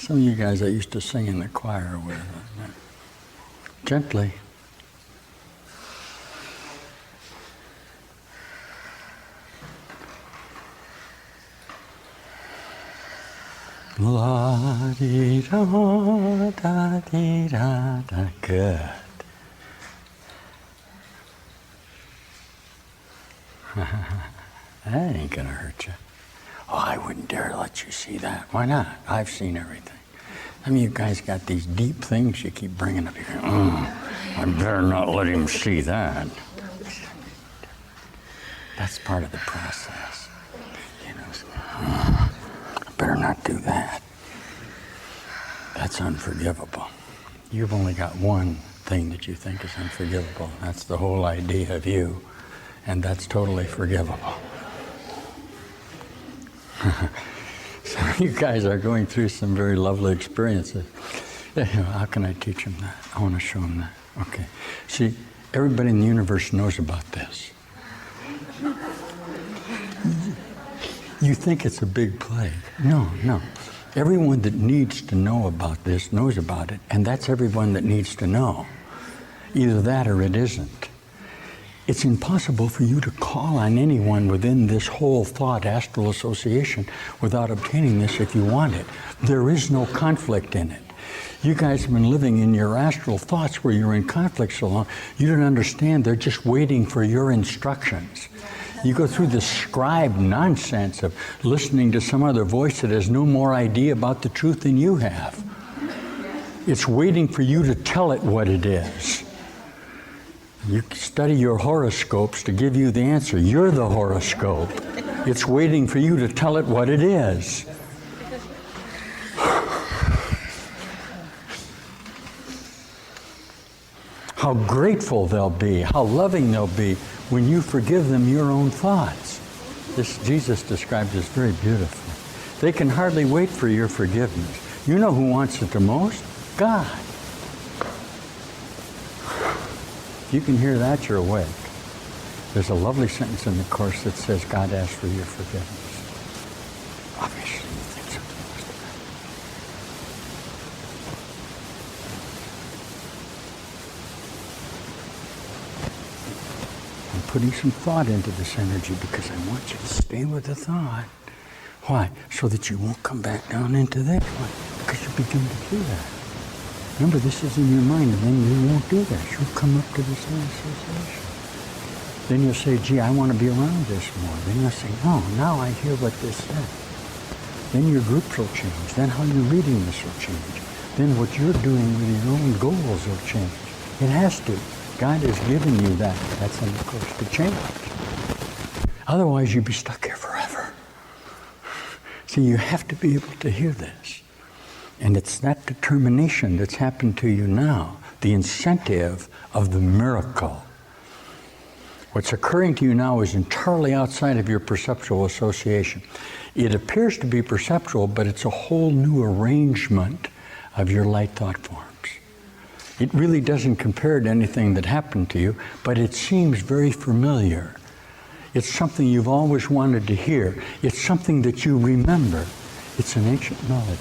Some of you guys I used to sing in the choir with. Gently. La-di-da-da-di-da-da. Good. That ain't gonna hurt you. Oh, I wouldn't dare let you see that. Why not? I've seen everything. I mean, you guys got these deep things you keep bringing up. You're going, I better not let him see that. That's part of the process. You know, I better not do that. That's unforgivable. You've only got one thing that you think is unforgivable. That's the whole idea of you. And that's totally forgivable. So you guys are going through some very lovely experiences. Yeah, how can I teach them that? I want to show them that. Okay. See, everybody in the universe knows about this. You think it's a big plague. No, no. Everyone that needs to know about this knows about it, and that's everyone that needs to know. Either that or it isn't. It's impossible for you to call on anyone within this whole thought astral association without obtaining this if you want it. There is no conflict in it. You guys have been living in your astral thoughts where you're in conflict so long, you don't understand. They're just waiting for your instructions. You go through this scribed nonsense of listening to some other voice that has no more idea about the truth than you have. It's waiting for you to tell it what it is. You study your horoscopes to give you the answer. You're the horoscope. It's waiting for you to tell it what it is. How grateful they'll be, how loving they'll be when you forgive them your own thoughts. This Jesus describes this very beautifully. They can hardly wait for your forgiveness. You know who wants it the most? God. You can hear that, you're awake. There's a lovely sentence in the Course that says, God asks for your forgiveness. Obviously, you think something must have happened. I'm putting some thought into this energy because I want you to stay with the thought. Why? So that you won't come back down into this. Why? Because you begin to do that. Remember, this is in your mind, and then you won't do that. You'll come up to the same association. Then you'll say, gee, I want to be around this more. Then you'll say, no, now I hear what this says. Then your groups will change. Then how you're reading this will change. Then what you're doing with your own goals will change. It has to. God has given you that. That's in the Course to change. Otherwise, you'd be stuck here forever. See, you have to be able to hear this. And it's that determination that's happened to you now, the incentive of the miracle. What's occurring to you now is entirely outside of your perceptual association. It appears to be perceptual, but it's a whole new arrangement of your light thought forms. It really doesn't compare to anything that happened to you, but it seems very familiar. It's something you've always wanted to hear. It's something that you remember. It's an ancient melody.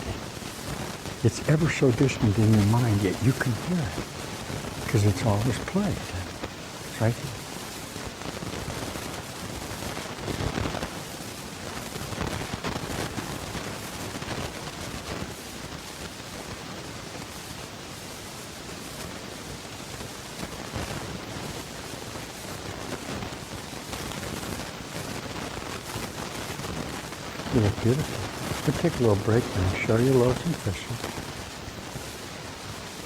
It's ever so distant in your mind, yet you can hear it, because it's always played. It's right here. You look beautiful. We'll take a little break now, show you loaves and fishes.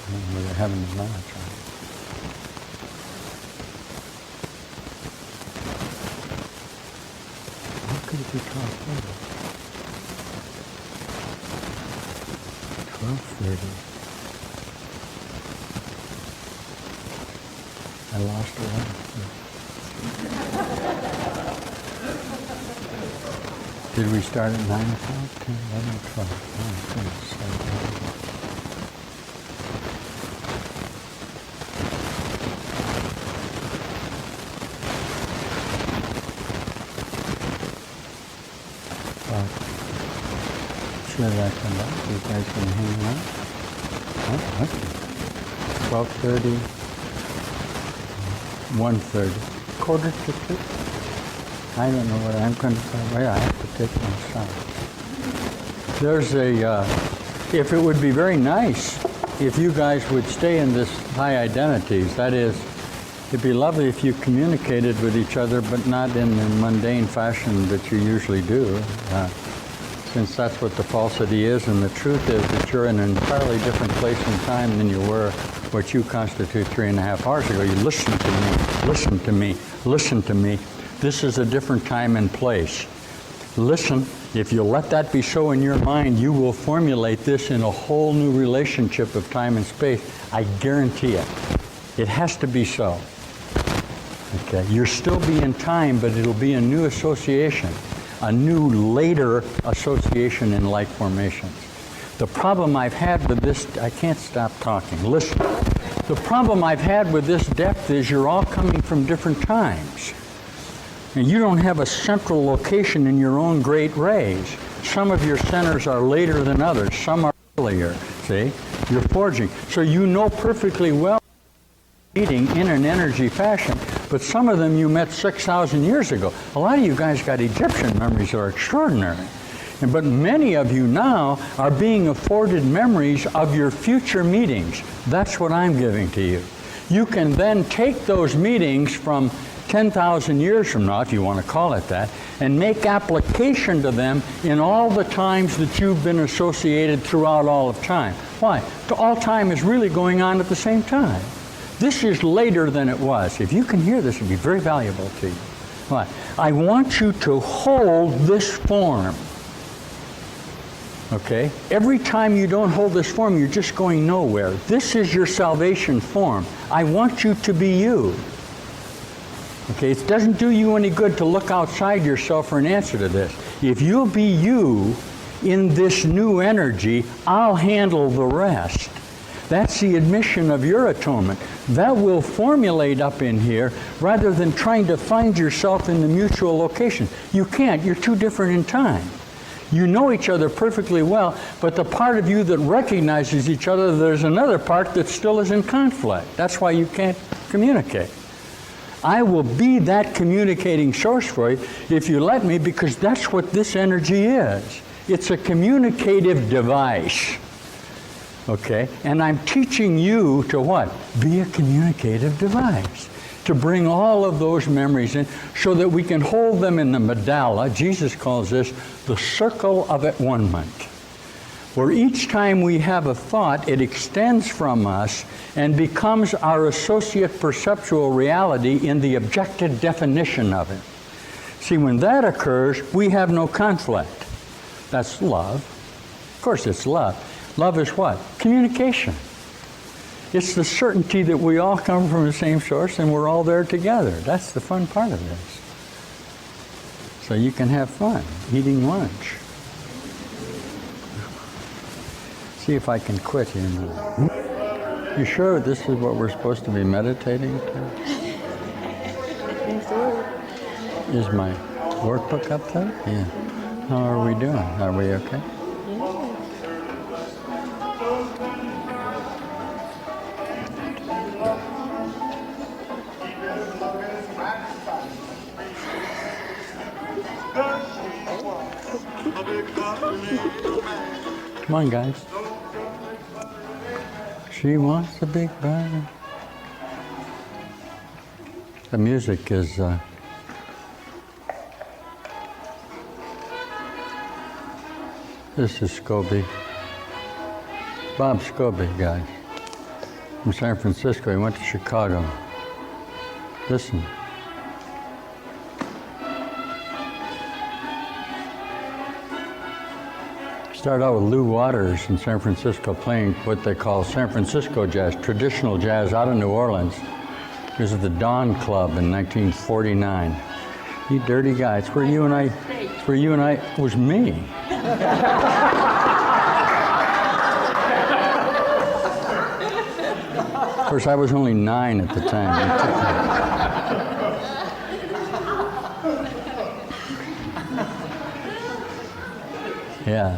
Where they're having the lunch, right? How could it be 12:30? 12:30. I lost a lot. Did we start at 9 o'clock? 10, 11, 12. Oh, goodness. Usually I come back. You guys can hang out. Oh, okay. 12:30, 1:30, quarter to 2. I don't know what I'm going to say. Well, I have to take my shot. There's if it would be very nice if you guys would stay in this high identities. That is, it'd be lovely if you communicated with each other, but not in the mundane fashion that you usually do. Since that's what the falsity is, and the truth is that you're in an entirely different place and time than you were what you constitute 3.5 hours ago. You listen to me, listen to me, listen to me. This is a different time and place. Listen, if you let that be so in your mind, you will formulate this in a whole new relationship of time and space. I guarantee it. It has to be so. Okay, you'll still be in time, but it'll be a new association, a new later association in light formations. The problem I've had with this, I can't stop talking. Listen, the problem I've had with this depth is you're all coming from different times. And you don't have a central location in your own great rays. Some of your centers are later than others. Some are earlier, see? You're forging. So you know perfectly well meeting in an energy fashion, but some of them you met 6,000 years ago. A lot of you guys got Egyptian memories that are extraordinary. But many of you now are being afforded memories of your future meetings. That's what I'm giving to you. You can then take those meetings from 10,000 years from now, if you want to call it that, and make application to them in all the times that you've been associated throughout all of time. Why? All time is really going on at the same time. This is later than it was. If you can hear this, it would be very valuable to you. Why? I want you to hold this form. Okay? Every time you don't hold this form, you're just going nowhere. This is your salvation form. I want you to be you. Okay, it doesn't do you any good to look outside yourself for an answer to this. If you'll be you in this new energy, I'll handle the rest. That's the admission of your atonement. That will formulate up in here rather than trying to find yourself in the mutual location. You can't, you're too different in time. You know each other perfectly well, but the part of you that recognizes each other, there's another part that still is in conflict. That's why you can't communicate. I will be that communicating source for you if you let me, because that's what this energy is. It's a communicative device. Okay? And I'm teaching you to what? Be a communicative device. To bring all of those memories in so that we can hold them in the mandala. Jesus calls this the circle of at-one-ment, where each time we have a thought, it extends from us and becomes our associate perceptual reality in the objective definition of it. See, when that occurs, we have no conflict. That's love. Of course it's love. Love is what? Communication. It's the certainty that we all come from the same source and we're all there together. That's the fun part of this. So you can have fun eating lunch. See if I can quit here now. You sure this is what we're supposed to be meditating to? Is my workbook up there? Yeah. How are we doing? Are we okay? Come on, guys. She wants a big brother. The music is this is Scobie. Bob Scobie, guys. From San Francisco. He went to Chicago. Listen. Started out with Lou Waters in San Francisco playing what they call San Francisco jazz, traditional jazz out of New Orleans. He was at the Dawn Club in 1949. You dirty guy, it's where you and I, it was me. Of course, I was only 9 at the time. Yeah.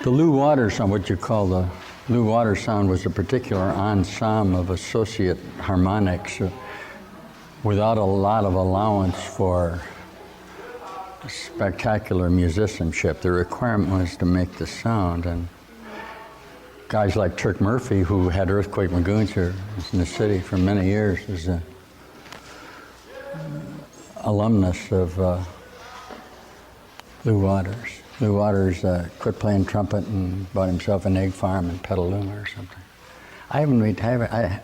The Lou Waters sound, what you call the Lou Waters sound, was a particular ensemble of associate harmonics without a lot of allowance for spectacular musicianship. The requirement was to make the sound, and guys like Turk Murphy, who had Earthquake Lagoons here in the city for many years, is an alumnus of Lou Waters. Lou Waters quit playing trumpet and bought himself an egg farm in Petaluma or something.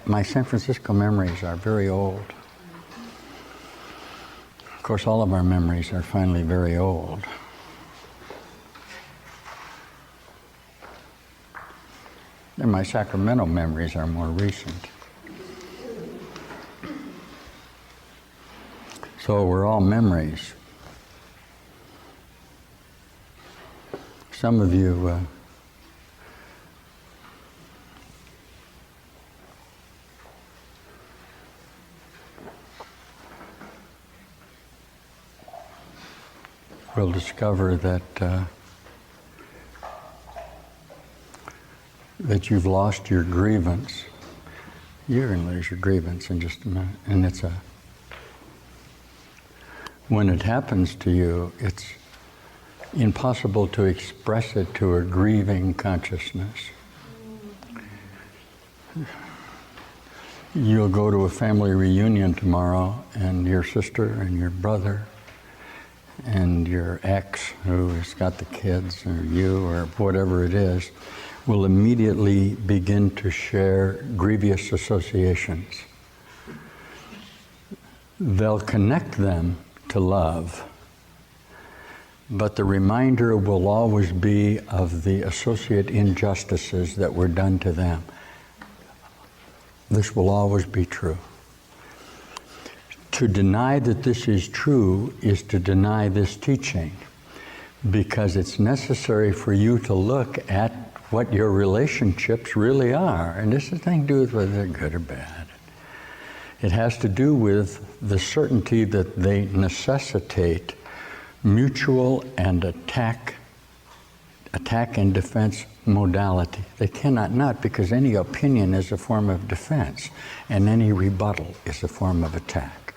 My San Francisco memories are very old. Of course, all of our memories are finally very old. And my Sacramento memories are more recent. So we're all memories. Some of you will discover that you've lost your grievance. You're going to lose your grievance in just a minute. And when it happens to you, it's impossible to express it to a grieving consciousness. You'll go to a family reunion tomorrow, and your sister and your brother and your ex, who has got the kids, or you, or whatever it is, will immediately begin to share grievous associations. They'll connect them to love, but the reminder will always be of the associate injustices that were done to them. This will always be true. To deny that this is true is to deny this teaching, because it's necessary for you to look at what your relationships really are. And this has nothing to do with whether they're good or bad. It has to do with the certainty that they necessitate mutual and attack and defense modality. They cannot not, because any opinion is a form of defense, and any rebuttal is a form of attack.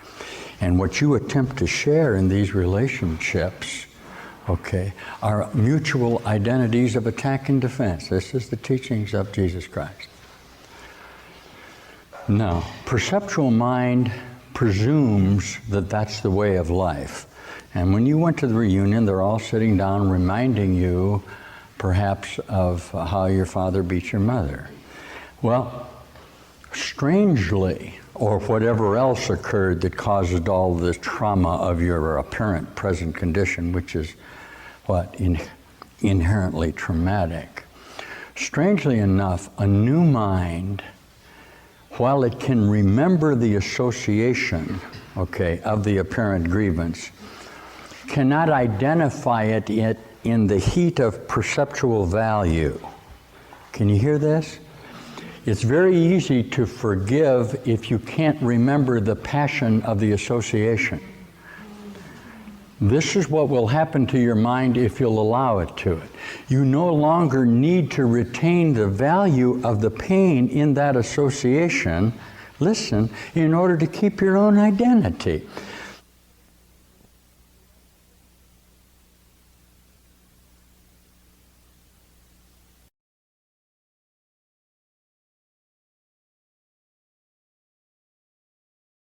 And what you attempt to share in these relationships, okay, are mutual identities of attack and defense. This is the teachings of Jesus Christ. Now, perceptual mind presumes that that's the way of life. And when you went to the reunion, they're all sitting down reminding you, perhaps, of how your father beat your mother. Well, strangely, or whatever else occurred that caused all the trauma of your apparent present condition, which is what? Inherently traumatic. Strangely enough, a new mind, while it can remember the association, okay, of the apparent grievance, cannot identify it in the heat of perceptual value. Can you hear this? It's very easy to forgive if you can't remember the passion of the association. This is what will happen to your mind if you'll allow it to it. You no longer need to retain the value of the pain in that association, listen, in order to keep your own identity.